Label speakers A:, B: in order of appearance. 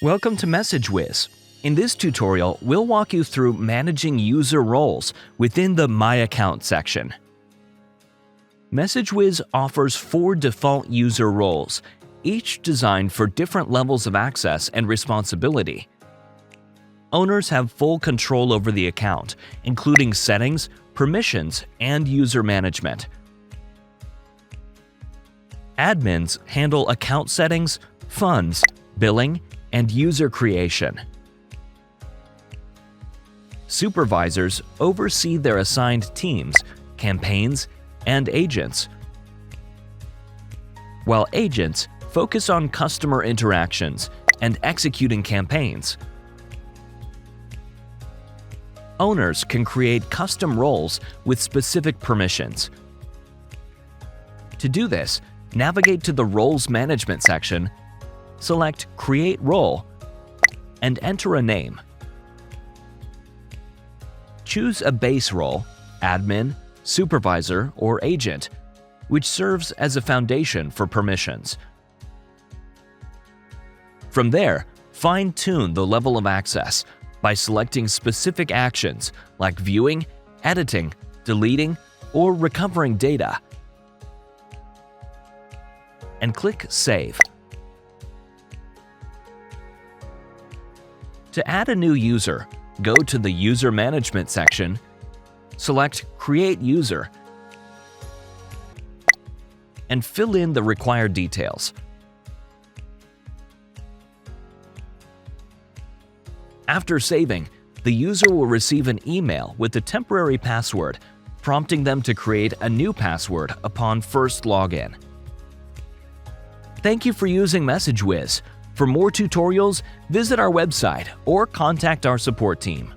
A: Welcome to MessageWhiz. In this tutorial, we'll walk you through managing user roles within the My Account section. MessageWhiz offers 4 default user roles, each designed for different levels of access and responsibility. Owners have full control over the account, including settings, permissions, and user management. Admins handle account settings, funds, billing, and user creation. Supervisors oversee their assigned teams, campaigns, and agents, while agents focus on customer interactions and executing campaigns. Owners can create custom roles with specific permissions. To do this, navigate to the Roles Management section, select Create Role, and enter a name. Choose a base role, admin, supervisor, or agent, which serves as a foundation for permissions. From there, fine-tune the level of access by selecting specific actions like viewing, editing, deleting, or recovering data, and click Save. To add a new user, go to the User Management section, select Create User, and fill in the required details. After saving, the user will receive an email with a temporary password, prompting them to create a new password upon first login. Thank you for using MessageWhiz. For more tutorials, visit our website or contact our support team.